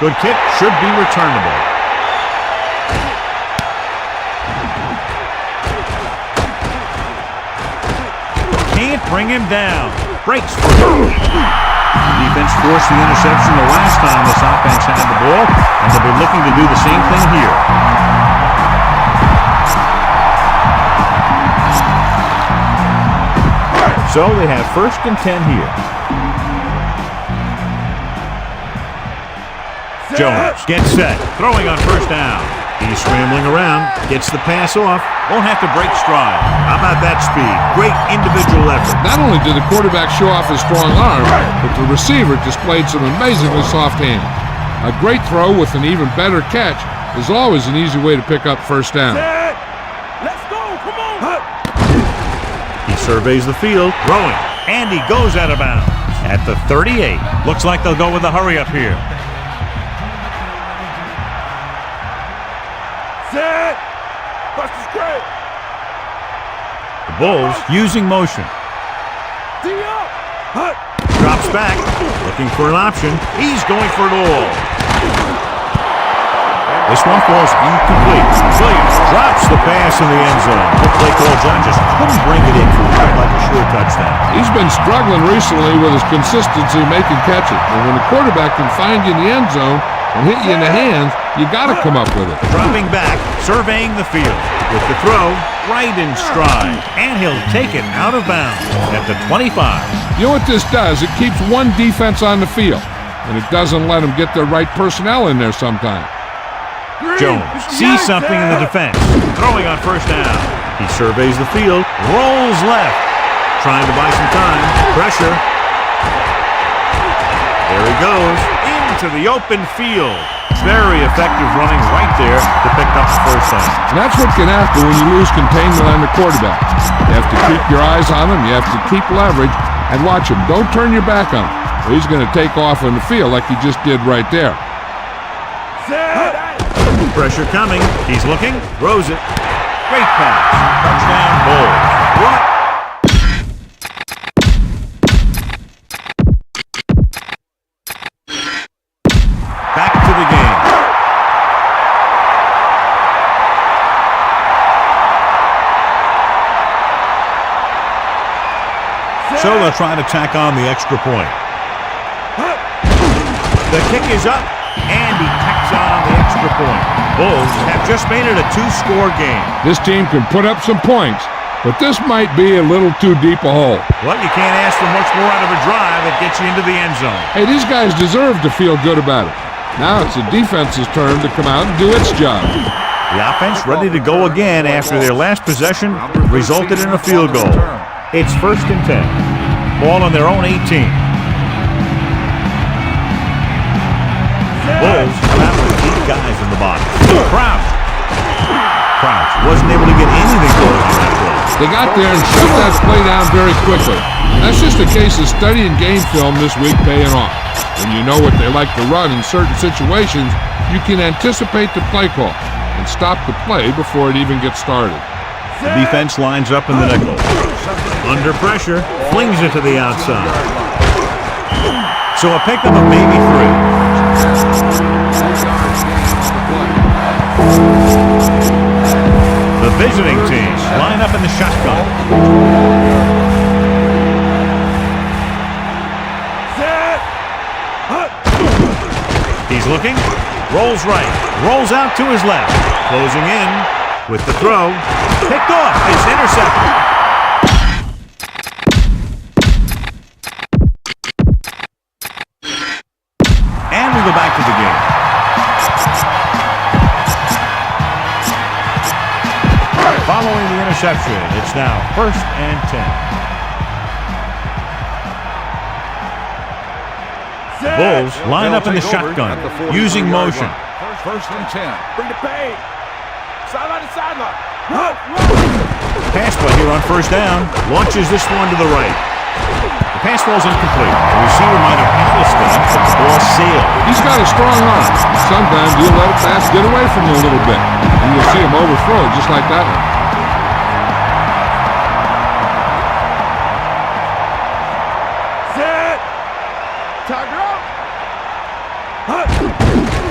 Good kick, should be returnable. Can't bring him down. Breaks free. Defense forced the interception the last time this offense had the ball, and they'll be looking to do the same thing here. So they have 1st and 10 here. Jones gets set, throwing on 1st down. He's scrambling around, gets the pass off, won't have to break stride. How about that speed? Great individual effort. Not only did the quarterback show off his strong arm, but the receiver displayed some amazingly soft hands. A great throw with an even better catch is always an easy way to pick up 1st down. Let's go. Come on. He surveys the field, throwing, and he goes out of bounds at the 38. Looks like they'll go with a hurry up here. Set. Bust is great. The Bulls using motion. Drops back, looking for an option. He's going for it all. This one falls incomplete. Williams drops the pass in the end zone. Good play call. John just couldn't bring it in for what looked like a sure touchdown. He's been struggling recently with his consistency making catches. And when the quarterback can find you in the end zone and hit you in the hands, you got to come up with it. Dropping back, surveying the field. With the throw, right in stride. And he'll take it out of bounds at the 25. You know what this does? It keeps one defense on the field. and it doesn't let them get their right personnel in there sometimes. Jones sees something in the defense. Throwing on first down. He surveys the field. Rolls left. Trying to buy some time. Pressure. There he goes. Into the open field. Very effective running right there to pick up the first down. And that's what can happen when you lose containment on the quarterback. You have to keep your eyes on him. You have to keep leverage and watch him. Don't turn your back on him. He's going to take off on the field like he just did right there. Pressure coming. He's looking. Throws it. Great pass. Touchdown, Bulls. What? Back to the game. So they'll try to tack on the extra point. The kick is up, and he tacks on the extra point. Bulls have just made it a 2-score game. This team can put up some points, but this might be a little too deep a hole. Well, you can't ask for much more out of a drive that gets you into the end zone. Hey, these guys deserve to feel good about it. Now it's the defense's turn to come out and do its job. The offense ready to go again after their last possession resulted in a field goal. It's 1st and 10. Ball on their own 18. Bulls have 8 guys in the box. Crouch wasn't able to get anything going on that play. They got there and shut that play down very quickly. That's just a case of studying game film this week paying off. When you know what they like to run in certain situations, you can anticipate the play call and stop the play before it even gets started. The defense lines up in the nickel. Under pressure, flings it to the outside. So a pickup of maybe 3. The visiting team line up in the shotgun. He's looking, rolls right, rolls out to his left, closing in with the throw, picked off, it's intercepted. And we go back to the game. Following the interception, it's now 1st and 10. Bulls line up in the shotgun, using motion. 1st and 10. Bring the pain. Sideline to sideline. Pass play here on first down. Launches this one to the right. The pass ball's incomplete. The receiver might have had a step, but the ball sailed. He's got a strong arm. Sometimes you'll let a pass get away from him a little bit, and you'll see him overthrow just like that one.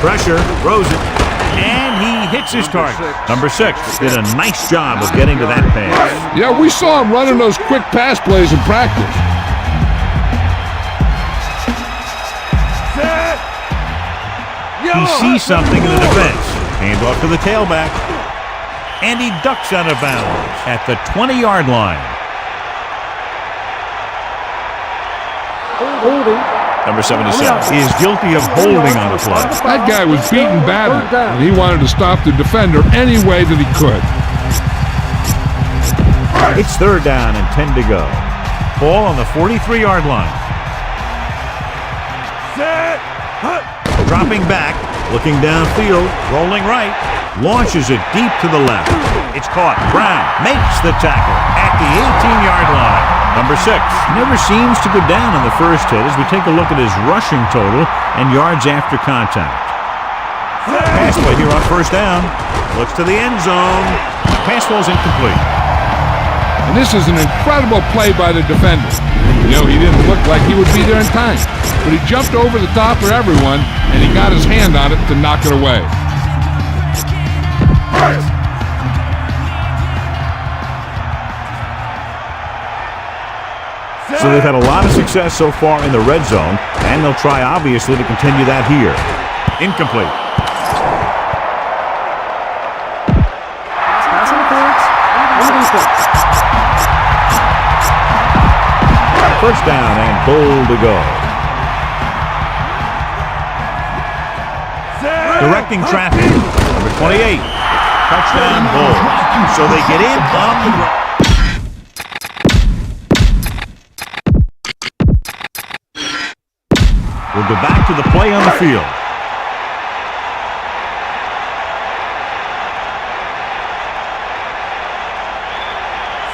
Pressure, throws it, and he hits his target. Number 6 did a nice job of getting to that pass. Yeah, we saw him running those quick pass plays in practice. He sees something in the defense. Hand off to the tailback, and he ducks out of bounds at the 20-yard line. Holding. Number 77. Is guilty of holding on the play. That guy was beaten badly, and he wanted to stop the defender any way that he could. It's 3rd down and 10 to go. Ball on the 43-yard line. Dropping back, looking downfield, rolling right, launches it deep to the left. It's caught. Brown makes the tackle at the 18-yard line. Number 6 never seems to go down on the first hit as we take a look at his rushing total and yards after contact. Pass play here on first down. Looks to the end zone. Pass ball's incomplete. And this is an incredible play by the defender. You know, he didn't look like he would be there in time, but he jumped over the top of everyone, and he got his hand on it to knock it away. So they've had a lot of success so far in the red zone, and they'll try, obviously, to continue that here. Incomplete. Pass interference. First down and goal to go. Directing traffic. Number 28. Touchdown Bulls. So they get in on the ground. We'll go back to the play on the field.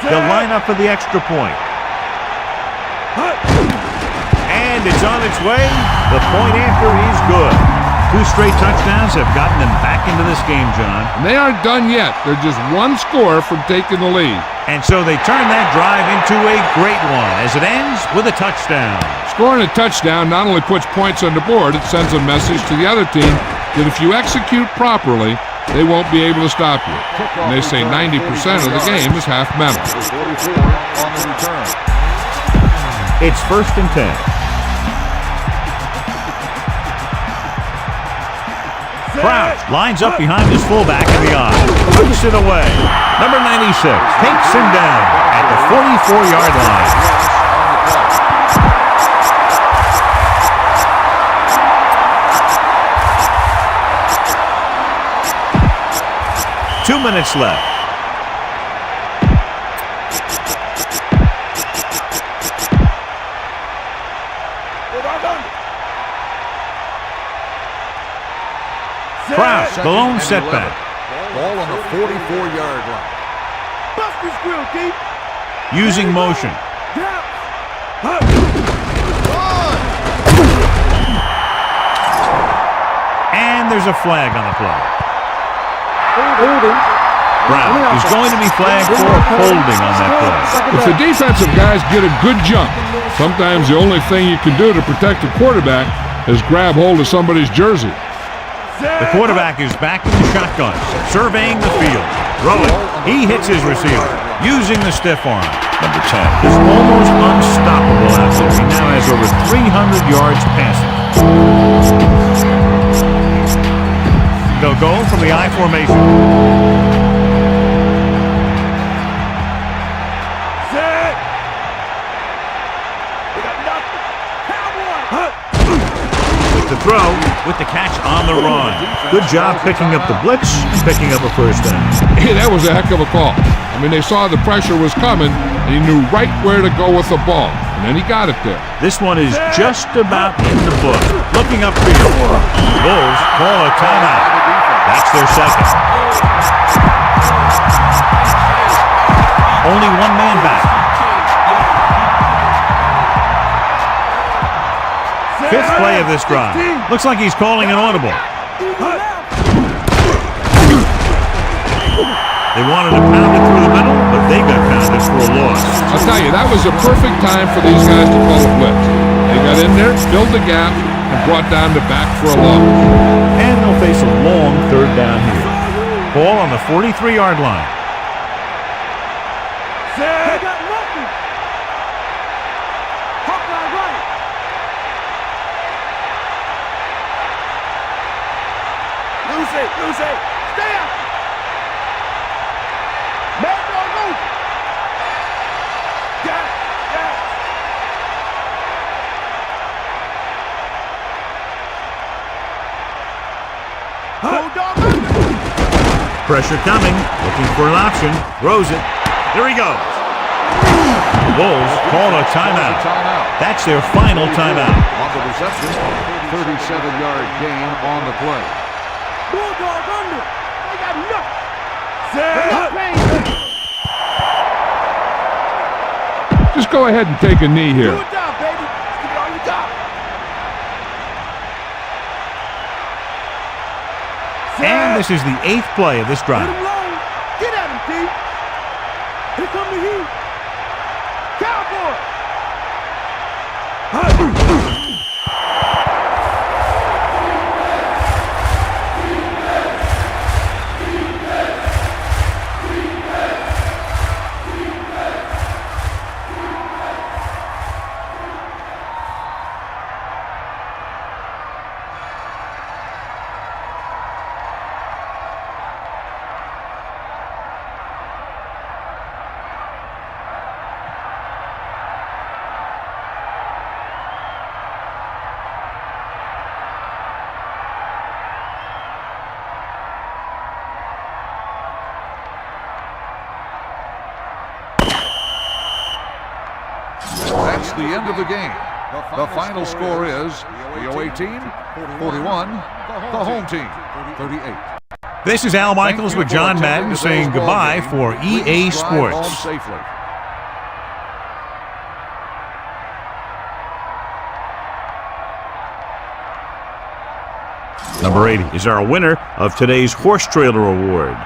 They'll line up for the extra point. And it's on its way. The point after is good. 2 straight touchdowns have gotten them back into this game, John. And they aren't done yet. They're just one score from taking the lead. And so they turn that drive into a great one as it ends with a touchdown. Scoring a touchdown not only puts points on the board, it sends a message to the other team that if you execute properly, they won't be able to stop you. And they say 90% of the game is half mental. 44 on the return. It's 1st and 10. Crouch lines up behind his fullback in the eye. Puts it away. Number 96 takes him down at the 44-yard line. 2 minutes left. Crouch, the lone setback. Ball on the 44-yard line. Using motion. And there's a flag on the play. Brown is going to be flagged for holding on that play. If the defensive guys get a good jump, sometimes the only thing you can do to protect the quarterback is grab hold of somebody's jersey. The quarterback is back in the shotgun, surveying the field. Throwing. He hits his receiver, using the stiff arm. Number 10. He's almost unstoppable out there. He now has over 300 yards passing. They'll go from the I formation. With the throw, with the catch on the run. Good job picking up the blitz, picking up a first down. Hey, that was a heck of a call. I mean, they saw the pressure was coming, and he knew right where to go with the ball. And then he got it there. This one is just about in the book. Looking upfield. Bulls call a timeout. That's their second. Only one man back. 5th play of this drive. Looks like he's calling an audible. They wanted to pound it through the middle, but they got pounded for a loss. I'll tell you, that was a perfect time for these guys to call a blitz. They got in there, filled the gap, and brought down the back for a loss. And they'll face a long 3rd down here. Ball on the 43-yard line. Stay out. Man, no. Got it. Pressure coming, looking for an option, throws it. There he goes. The Bulls call a timeout. That's their final timeout. On the reception, 37-yard gain on the play. Bulldog under. They got enough. Just go ahead and take a knee here. Good job, baby. Let's get it on your top. And this is the 8th play of this drive. Get him low. Get at him, Pete. Here come the heat. Cowboy. That's the end of the game. The final score is the away team 41, the home team 38. This is Al Michaels with John Madden saying goodbye for EA Sports. Safely. Number 80 is our winner of today's Horse Trailer Award.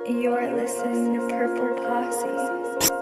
You're listening to Purple Posse.